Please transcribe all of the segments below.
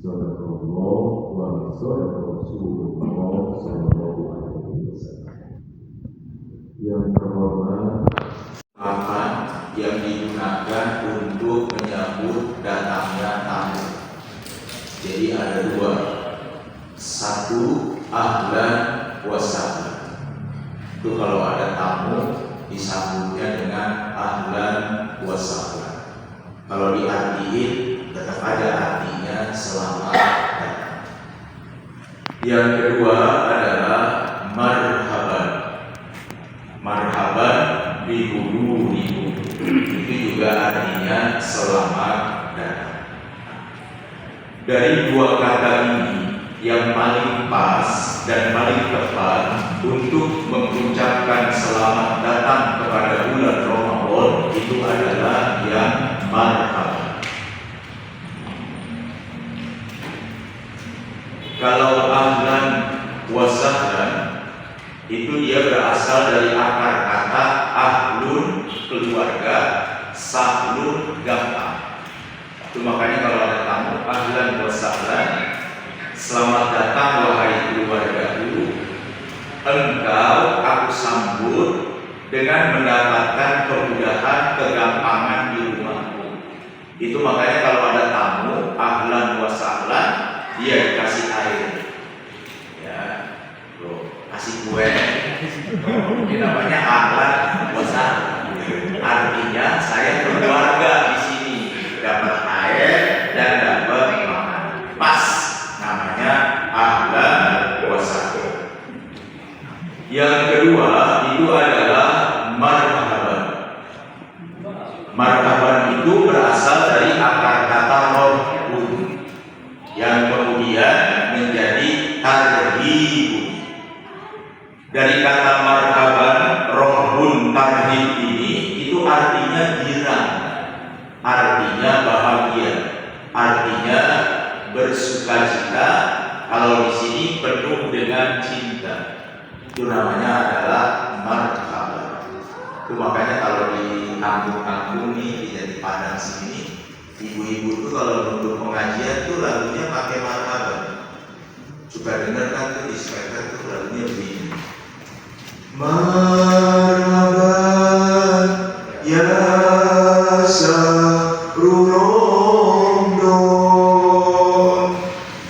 Sadaqallah wa sadaqa Rasulullah sallallahu alaihi wasallam. Yang terhormat, Papan yang digunakan untuk menyambut datangnya tamu. Jadi ada dua. Satu, ahlan wa sahlan. Itu kalau ada tamu disambutnya dengan ahlan wa sahlan. Kalau diartiin tetap ada artinya selamat datang. Yang kedua adalah marhaban. Marhaban bihuduri. Itu juga artinya selamat datang. Dari dua kata ini yang paling pas dan paling tepat untuk mengucapkan selamat datang kepada bulan Ramadan itu adalah yang marhaban. Kalau ahlan wa sahlan itu dia berasal dari akar kata ahlun keluarga, sahlun gampang. Itu makanya kalau ada tamu ahlan wa sahlan, selamat datang wahai keluargaku, engkau aku sambut dengan mendapatkan kemudahan, kegampangan di rumahku. Itu makanya kalau ada tamu ahlan wa sahlan, dia dikasih air, ya, kasih kue. Ini namanya ahlan wa sahlan. Artinya saya keluarga di sini dapat air dan dapat makan. Pas namanya ahlan wa sahlan. Yang kedua itu adalah marhaban. Marhaban itu berasal dari akar kata rohun yang kemudian menjadi tarhib. Dari kata marhaban, rohun tarhib ini itu artinya girang, artinya bahagia, artinya bersukacita. Kalau di sini penuh dengan cinta, itu namanya adalah marhaban. Itu makanya kalau di kampung-kampung nih, di Jati Padang sini, ibu-ibu itu kalau untuk pengajian tuh lagunya pakai marhaban. Coba dengar kan tuh di speaker tuh lagunya begini. Marhaban ya sahrul Ramadan,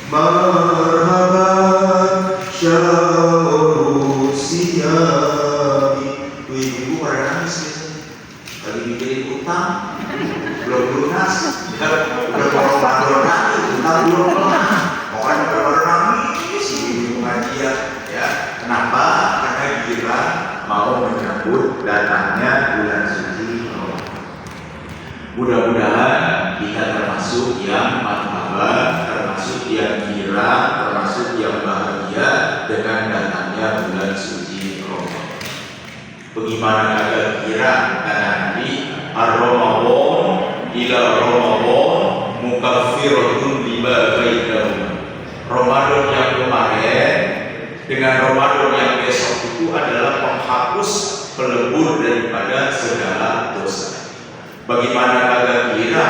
marhaban syahrul siyami. Ibu pada nangis biasanya lagi mikirin utang belum lunas, udah mau Ramadan lagi utang belum lunas, pokoknya baru nangis di pengajian, ya. Kenapa? Karena kita mau menyambut datangnya bulan suci Ramadan. Mudah-mudahan kita termasuk yang marhaban, termasuk yang girang, termasuk yang bahagia dengan datangnya bulan suci Ramadan. Bagaimana agar girang? Karena nanti ar-Ramadan ila Ramadan mukaffiratun lima bainahum. Ramadan yang kemarin dengan Ramadan yang besok itu adalah penghapus, pelebur daripada segala dosa. Bagaimana kagak kira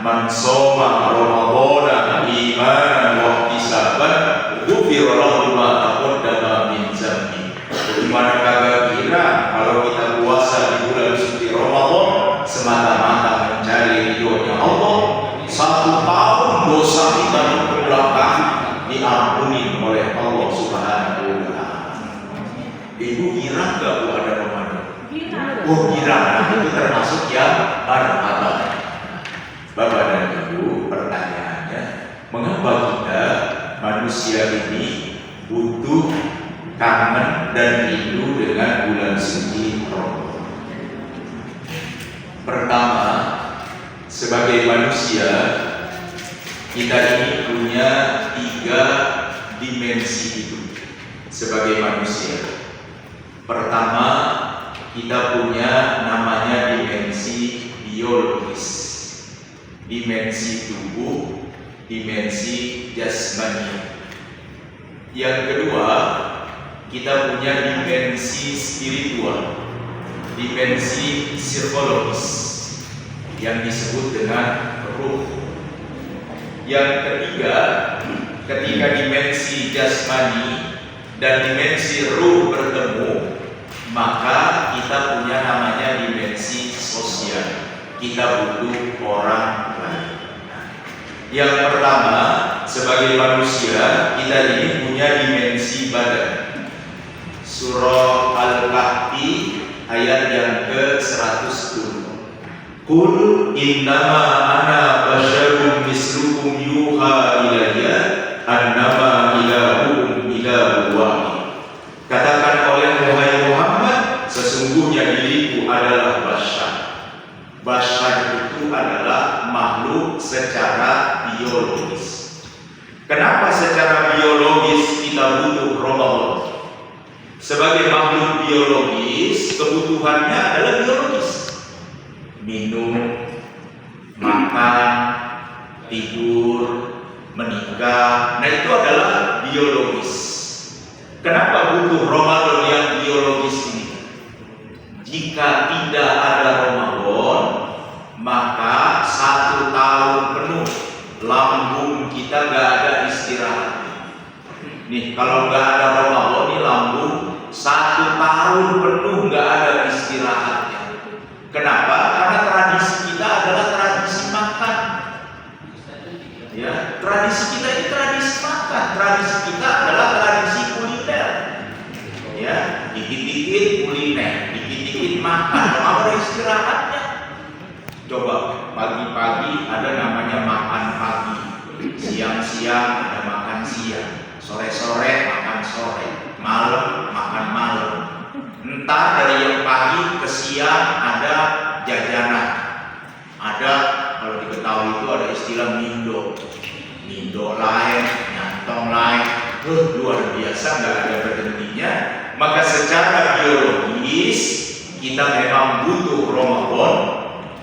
man shoma Ramadhana imanan wa ihtisaban ghufira lahu ma taqaddama min dzambi. Bagaimana kagak kira kalau kita puasa di bulan suci Ramadan semata-mata mencari ridhonya Allah, 1 tahun dosa kita ke belakang diampuni oleh Allah Subhanahu wa ta'ala. Ibu girang gak bu ada Ramadan? Oh girang, itu termasuk yang marhaban. Bapak dan Ibu, pertanyaannya, mengapa kita manusia ini butuh, kangen dan rindu dengan bulan suci Ramadan? Pertama, sebagai manusia kita ini punya 3 dimensi hidup sebagai manusia. Pertama, kita punya namanya dimensi biologis, dimensi tubuh, dimensi jasmani. Yang kedua, kita punya dimensi spiritual, dimensi psikologis yang disebut dengan ruh. Yang ketiga, ketika dimensi jasmani dan dimensi ruh bertemu, maka kita punya namanya dimensi sosial. Kita butuh orang lain. Yang pertama, sebagai manusia, kita ini punya dimensi badan. Surah Al-Kahfi ayat yang ke-110. Qul innama ana basyarun mislukum yuha ilayya annama ilahukum ilahun wahid. Katakan oleh Muhammad, sesungguhnya diriku adalah basyar. Basyar itu adalah makhluk secara biologis. Kenapa secara biologis kita butuh Ramadan? Sebagai makhluk biologis, kebutuhannya adalah biologis. Minum, makan, tidur, menikah. Nah, itu adalah biologis. Kenapa butuh Ramadan yang biologis ini? Jika tidak ada Ramadan, maka 1 tahun penuh lambung kita nggak ada istirahatnya. Nih, kalau nggak ada Ramadan, nih lambung 1 tahun penuh nggak ada istirahatnya. Kenapa? Karena tradisi kita adalah tradisi makan. Ya, tradisi kita ini tradisi makan. Tradisi kita adalah tradisi kuliner. Ya, dikit-dikit kuliner, dikit-dikit makan. Kalau ada istirahatnya. Coba pagi-pagi ada namanya makan pagi, siang-siang ada makan siang, sore-sore makan sore, malam makan malam. Entah dari yang pagi ke siang ada jajanan, ada, kalau di Betawi itu ada istilah mindo lain, nyantong lain, luar biasa, nggak ada berhentinya. Maka secara biologis kita memang butuh Ramadan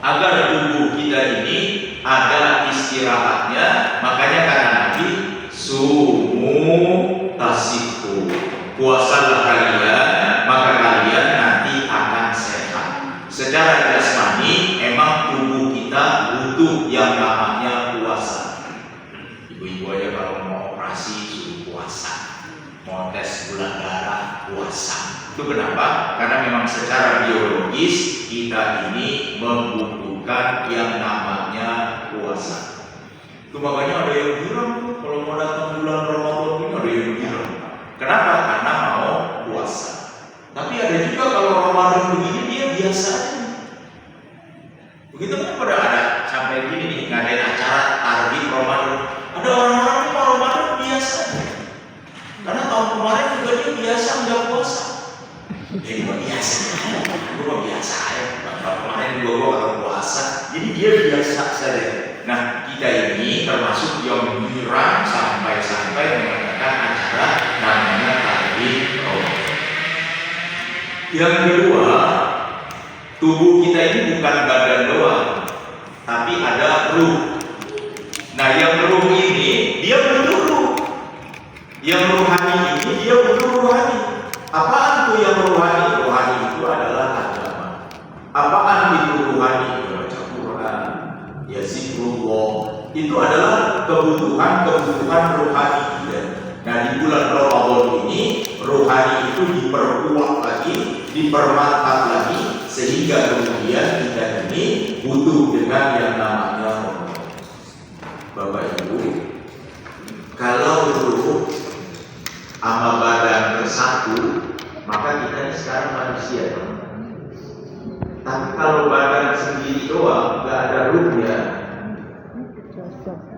agar tubuh kita ini ada istirahatnya. Makanya kata Nabi, sumu tasiku, puasalah kalian, maka kalian nanti akan sehat. Secara jasmani emang tubuh kita butuh yang namanya puasa. Ibu-ibu aja kalau mau operasi suruh puasa, mau tes gula darah puasa. Itu kenapa? Karena memang secara biologis kita ini membutuhkan yang namanya puasa. Itu makanya ada yang bilang tuh kalau mau datang bulan Ramadan ini ada yang bilang. Kenapa? Karena mau puasa. Tapi ada juga kalau Ramadan begini dia biasa aja. Begitu kan pada ada sampai gini nih ngadain acara target Ramadan. Ada orang-orang yang mau Ramadan biasa aja. Karena tahun kemarin juga dia biasa nggak puasa. Dia biasa, gue biasa ya. Kemarin gue kalau puasa, jadi dia biasa saja. Nah, kita ini termasuk yang girang sampai mengadakan acara namanya target Ramadan. Yang kedua, tubuh kita ini bukan badan doang, tapi ada ruh. Nah, yang ruh ini dia butuh ruh. Yang rohani ini dia butuh rohani. Apaan itu yang rohani? Rohani itu adalah agama. Apaan itu rohani? Baca Quran, ya zikrullah. Itu adalah kebutuhan rohani kita. Nah, di bulan Ramadan ini rohani itu diperkuat lagi, dipermantap lagi, sehingga kemudian kita ini butuh dengan yang namanya Ramadan. Bapak Ibu, kalau ruh sama badan bersatu, maka kita ini sekarang manusia. Tapi kalau badan sendiri doang, nggak ada ruhnya,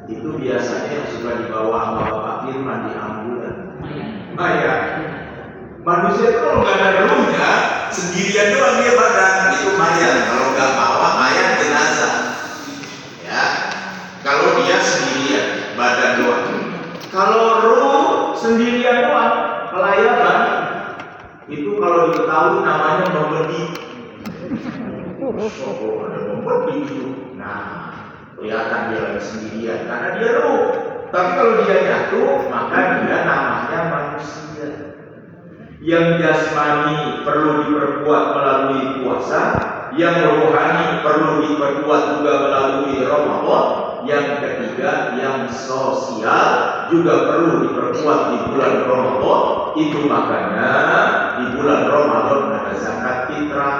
itu biasanya yang suka dibawa sama Bapak Firman di ambulan. Mayat. Manusia itu kalau nggak ada ruhnya, sendirian doang dia badan, itu mayat. Kalau nggak bawa mayat jenazah. Ya, kalau dia sendirian, badan doang. Kalau ruh sendirian doang, pelayanan itu kalau diketahui namanya membeli. Oh, ada membeli itu. Nah, kelihatan dia lagi sendirian karena dia ruh. Tapi kalau dia nyatu, maka dia namanya manusia. Yang jasmani perlu diperkuat melalui puasa, yang rohani perlu diperkuat juga melalui Ramadan. Yang ketiga, yang sosial juga perlu diperkuat di bulan Ramadan. Itu makanya di bulan Ramadan ada zakat fitrah,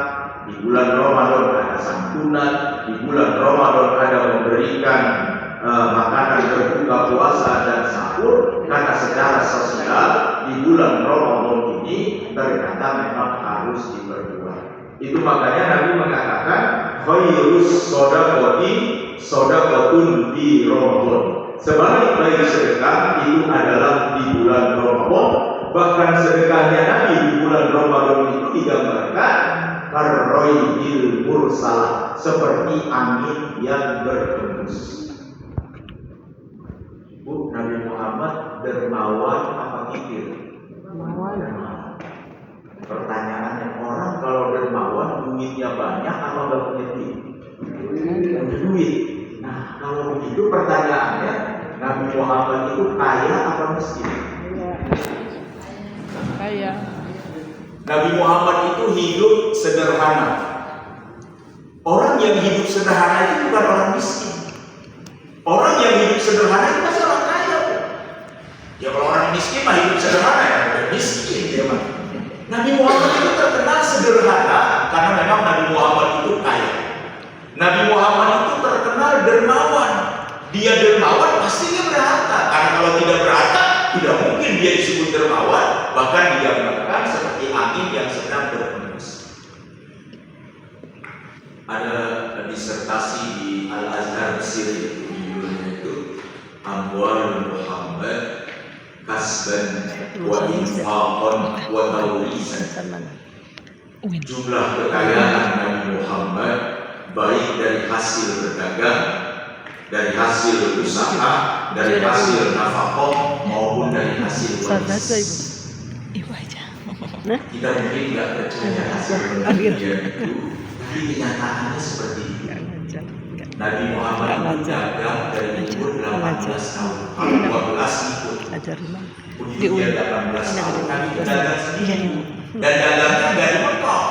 di bulan Ramadan ada santunan, di bulan Ramadan ada memberikan makanan berbuka puasa dan sahur, karena secara sosial di bulan Ramadan ini ternyata memang harus diperkuat. Itu makanya Nabi mengatakan khairus shadaqatun di Ramadan. Sebaik-baik sedekah itu adalah di bulan Ramadan. Bahkan sedekahnya Nabi di bulan Ramadan itu digambarkan karroidil mursalah, seperti angin yang berhembus. Bu, Nabi Muhammad dermawan apa kikir? Dermawan. Pertanyaannya, orang kalau dermawan duitnya banyak apa nggak punya duit? Punya duit. Nah, kalau begitu pertanyaannya, Nabi Muhammad itu kaya apa miskin? Kaya. Nabi Muhammad itu hidup sederhana. Orang yang hidup sederhana itu bukan orang miskin. Orang yang hidup sederhana itu pasti orang kaya. Ya kalau orang miskin mah hidup sederhana ya, udah miskin dia mah. Nabi Muhammad itu terkenal sederhana karena memang Nabi Muhammad itu kaya. Nabi Muhammad itu terkenal dermawan. Dia dermawan pasti dia berharta. Karena kalau tidak berharta, tidak mungkin dia disebut dermawan. Bahkan digambarkan seperti angin yang sedang berhembus. Ada disertasi di Al-Azhar Mesir, judulnya itu Amwal Muhammad Kasban wa Infaqan wa Tawrisan. Jumlah kekayaan Nabi Muhammad baik dari hasil berdagang, dari hasil usaha, dari hasil nafkah maupun dari hasil waris. Kita mungkin tidak percaya hasil penelitian itu, tapi kenyataannya seperti itu. Nabi Muhammad berdagang dari umur 18 tahun, 12 ikut. Begitu dia 18 tahun, Nabi berdagang sendiri. Dan dagangnya nggak di Mekah.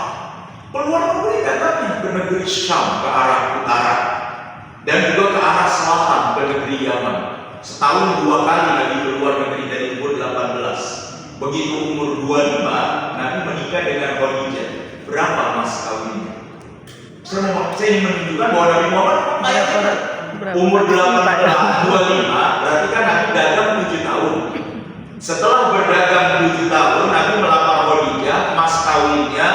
Keluar negeri dagangnya ke negeri Syam, ke arah utara. Dan juga ke arah selatan, ke negeri Yaman. Setahun 2 kali Nabi keluar negeri dari umur 18. Begitu umur 25, Nabi menikah dengan Khadijah. Berapa mas kawinnya? Saya ingin menunjukkan bahwa Nabi Muhammad kaya kita. Umur 18, 25, berarti kan Nabi dagang 7 tahun. Setelah berdagang 7 tahun, Nabi melamar Khadijah, mas kawinnya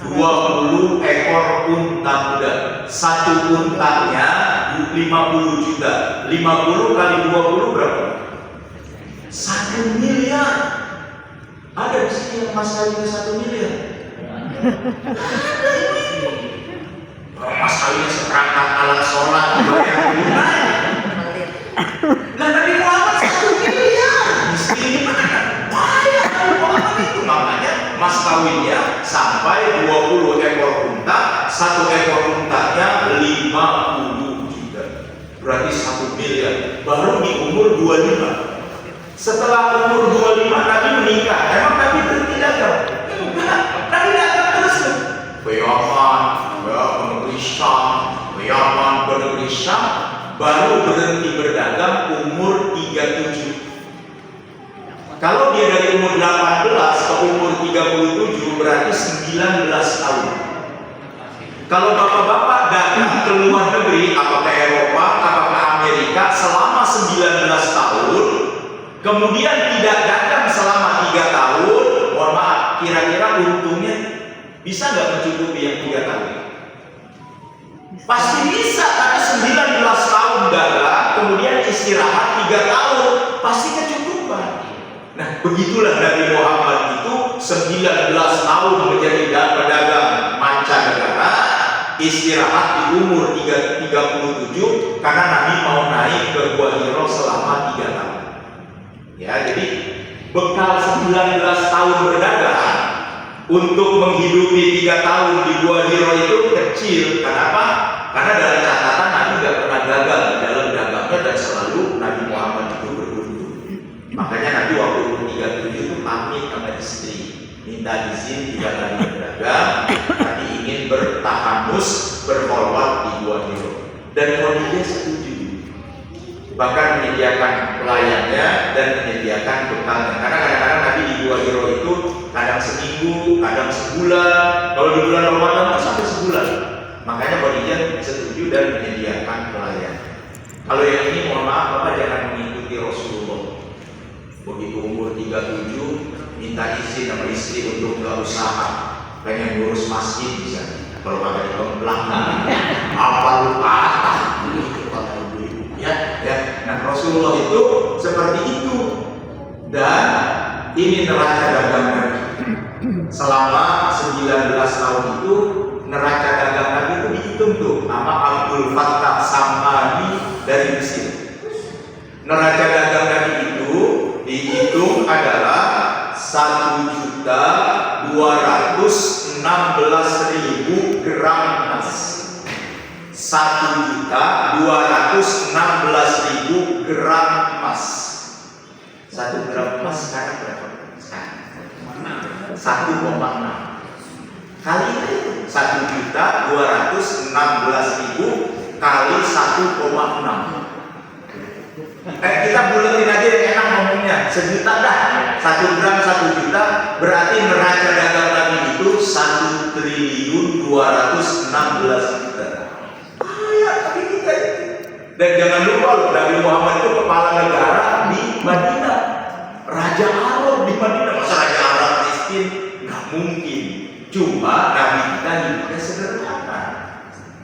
20 ekor unta muda. Satu untanya 50 juta. 50 kali 20 berapa? 1 miliar. Ada di sini yang mas kawinnya 1 miliar. Mas kawinnya seperangkat alat sholat yang lumayan. Nah, Nabi Muhammad 1 miliar. Miskin mana? Banyak Nabi Muhammad itu. Makanya mas kawinnya sampai 20 ekor unta. 1 ekor untanya 50 juta. Berarti 1 miliar. Baru di umur 25. Setelah umur 25 Nabi menikah. Emang Nabi berhenti dagang? Enggak. Nabi dagang terus. Ke Yaman, ke negeri Syam, ke Yaman, ke negeri Syam. Baru berhenti berdagang umur 37. Kalau dia dari umur 18 ke umur 37 berarti 19 tahun. Kalau bapak-bapak dagang ke luar negeri, apa ke Eropa, apa ke Amerika selama 19 tahun, kemudian tidak dagang selama 3 tahun, mohon maaf, kira-kira untungnya bisa nggak mencukupi yang 3 tahun? Pasti bisa, karena 19 tahun dagang, kemudian istirahat 3 tahun, pasti kecukupan. Nah, begitulah Nabi Muhammad itu 19 tahun menjadi pedagang mancanegara, istirahat di umur 37 karena Nabi mau naik ke Gua Hiro selama 3 tahun. Ya, jadi bekal 19 tahun berdagang untuk menghidupi 3 tahun di Gua Hiro itu kecil. Kenapa? Karena dalam catatan Nabi tidak pernah gagal di dalam dagangnya dan selalu Nabi Muhammad itu beruntung. Makanya Nabi waktu umur 37 itu pamit sama istri, minta izin 3 kali berdagang, tapi ingin bertahanus berkhulwat di Gua Hiro. Dan Khadijah setuju. bahkan menyediakan pelayannya dan menyediakan bekalnya. Karena kadang-kadang Nabi di Gua Hiro itu kadang seminggu, kadang sebulan. Kalau di bulan Ramadan sampai sebulan. Makanya Khadijah setuju dan menyediakan pelayan. Kalau yang ini mohon maaf Bapak jangan mengikuti Rasulullah. Begitu umur 37 minta izin sama istri untuk nggak usaha, pengen ngurus masjid misalnya. Kalau kagak dikemplang, apa lupa? Ya. Nah Rasulullah itu seperti itu. Dan ini neraca dagang Nabi. Selama 19 tahun itu neraca dagang Nabi itu dihitung tuh sama Abdul Fattah Samani dari Mesir. Neraca dagang Nabi itu dihitung adalah 1.216.000 gram emas. 1.216.000 gram emas. 1 gram emas sekarang berapa? 1,6 kali itu 1.216.000 kali 1,6. Kita buletin aja yang enak ngomongnya, 1 juta dah. 1 gram 1 juta berarti neraca dagang Nabi itu 1.216 juta. Ya, tapi kita itu. Dan jangan lupa loh, Nabi Muhammad itu kepala negara di Madinah, Raja Arab di Madinah. Masa Raja Arab miskin? Nggak mungkin. Cuma Nabi kita hidupnya sederhana.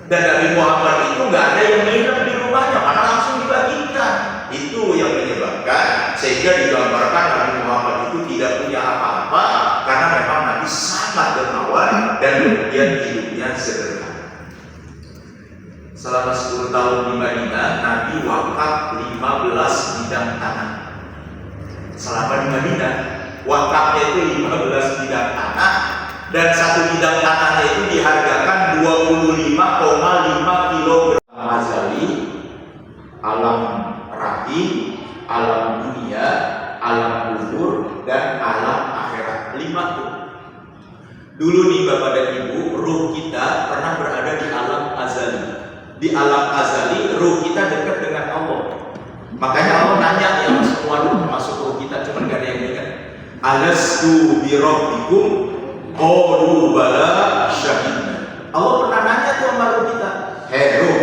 Dan Nabi Muhammad itu nggak ada yang nginep di rumahnya, karena langsung dibagikan. Itu yang menyebabkan sehingga digambarkan Nabi Muhammad itu tidak punya apa-apa karena memang Nabi sangat dermawan dan kemudian hidupnya sederhana. Selama 10 tahun di Madinah, Nabi wakaf 15 bidang tanah. Selama di Madinah, wakafnya itu 15 bidang tanah dan 1 bidang tanahnya itu dihargakan 25,5 kg. Azali, alam rahim, alam dunia, alam kubur, dan alam akhirat. 5 tuh. Dulu nih Bapak dan Ibu, ruh kita pernah berada di alam azali. Di alam azali, ruh kita dekat dengan Allah. Makanya Allah nanya yang semua ruh termasuk ruh kita, cuma gak ada yang ingat. Alastu bi rabbikum qalu bala syahidna. Allah pernah nanya tuh sama ruh kita, "Hei ruh,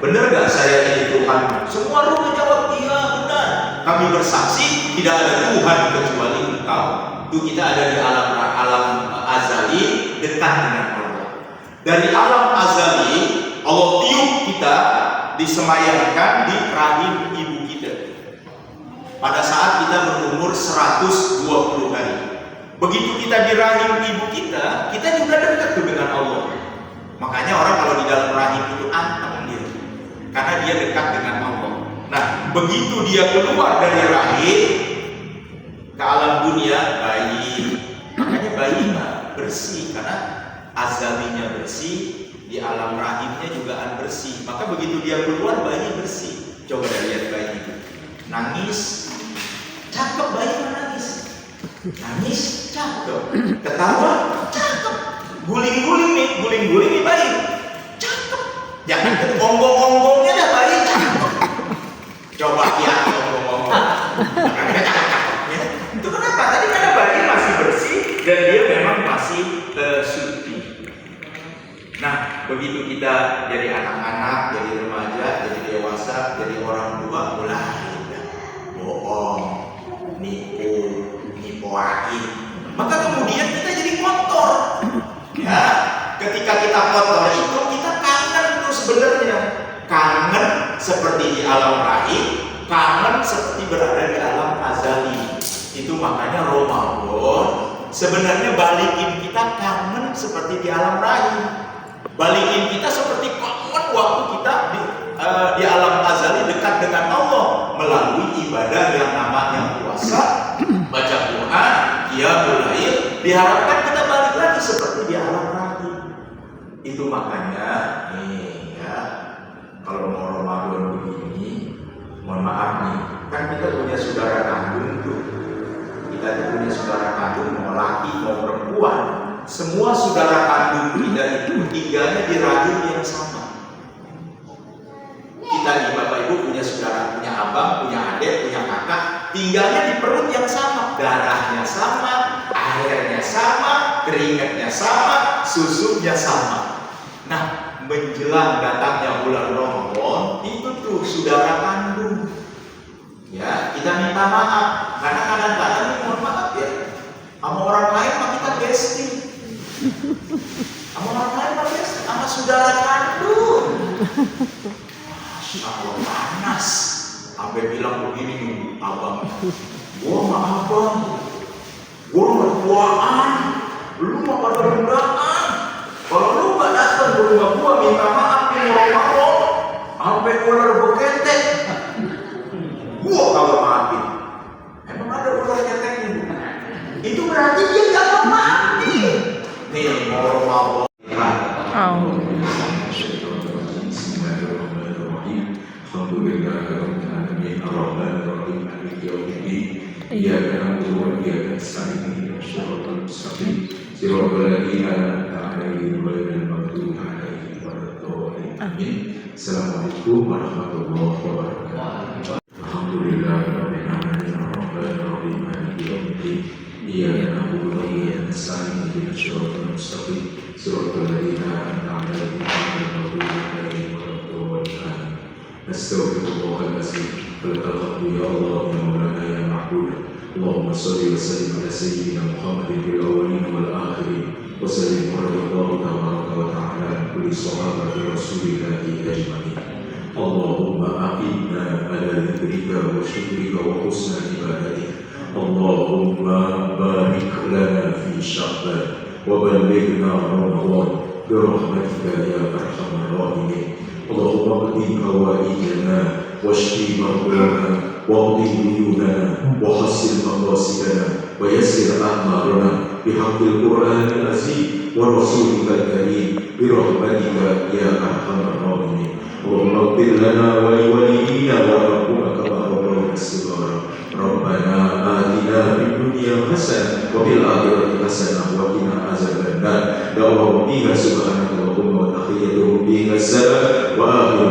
benar gak saya ini Tuhan?" Semua ruh menjawab, "Iya benar. Kami bersaksi tidak ada Tuhan kecuali Engkau." Itu kita ada di alam azali dekat dengan Allah. Dari alam azali Allah tiup kita disemayamkan di rahim ibu kita. Pada saat kita berumur 120 hari. Begitu kita di rahim ibu kita juga dekat dengan Allah. Makanya orang kalau di dalam rahim itu anteng dia, karena dia dekat dengan Allah. Nah, begitu dia keluar dari rahim ke alam dunia, bayi, makanya bayi bersih karena azalinya bersih, di alam rahimnya juga bersih. Maka begitu dia keluar, bayi bersih. Coba lihat bayi itu, nangis, cakep bayi menangis, nangis, cakep, ketawa, cakep. Guling-guling nih bayi, cakep. Jangan gonggong-gonggongnya dah bayi cakep. Coba lihat gonggong-gonggong, cakep-cakepnya. Itu kenapa? Tadi karena bayi masih bersih dan dia memang masih suci. Nah, begitu kita jadi anak-anak, jadi remaja, jadi dewasa, jadi orang tua, mulai bohong, nipu lagi. Maka kemudian kita jadi kotor. Ya, ketika kita kotor itu kita kangen tuh sebenarnya, kangen seperti di alam rahim, kangen seperti berada di alam azali. Itu makanya Ramadan sebenarnya balikin kita kangen seperti di alam rahim, balikin kita seperti kangen waktu kita di alam azali dekat dengan Allah melalui ibadah yang namanya puasa, baca Quran, qiyamul lail. Diharapkan kita balik lagi seperti di alam rahim. Itu makanya nih ya, kalau mau Ramadan begini, mohon maaf nih, kan kita punya saudara kandung tuh. Kita punya saudara kandung, mau laki mau perempuan. Semua saudara kandung kita itu tinggalnya di rahim yang sama. Kita nih Bapak Ibu punya saudara, punya abang. tinggalnya di perut yang sama, darahnya sama, airnya sama, keringatnya sama, susunya sama. Nah, menjelang datangnya bulan Ramadan, itu tuh saudara kandung. Ya, kita minta maaf karena kadang-kadang mohon maaf ya, sama orang lain mah kita bestie, sama orang lain mah bestie, sama saudara kandung. Masya Allah, panas. Sampai bilang begini nih abang, gua mah abang, gua mah tuaan, lu mah pada mudaan. Kalau lu gak datang ke rumah gua minta maaf nih ngomong-ngomong, sampai ular beketek, gua kalau maafin. Emang ada ular keteknya? Itu berarti dia gak mau maafin. Nih ngomong-ngomong. إياك نعبد وإياك نستعين اهدنا الصراط المستقيم صراط الذين أنعمت عليهم غير المغضوب عليهم ولا الضالين آمين. السلام عليكم ورحمة الله وبركاته. الحمد لله رب العالمين الرحمن الرحيم مالك يوم الدين إياك نعبد وإياك نستعين اهدنا الصراط المستقيم صراط الذين أنعمت عليهم غير المغضوب عليهم ولا الضالين آمين. نستغفر الله العظيم فلتقبل يا الله يا مولانا يا معبود. اللهم صل وسلم على سيدنا محمد في الاولين والاخرين وسلم رضي الله تبارك وتعالى عن كل صحابه رسول الله اجمعين. اللهم اعنا على ذكرك وشكرك وحسن عبادتك. اللهم بارك لنا في شعبان وبلغنا رمضان برحمتك يا ارحم الراحمين. اللهم اقضي حوائجنا واشف مرضانا واقض ديوننا وحسن مقاصدنا ويسر اعمالنا بحق القران العظيم ورسولك الكريم برحمتك يا ارحم الراحمين. اللهم اغفر لنا ولوالدينا وارحمنا كما ربونا صغارا. ربنا آتنا في الدنيا حسنة وفي الآخرة حسنة وقنا عذاب النار. يا رب سبحانك اللهم وتحيتهم فيها السلام وآخر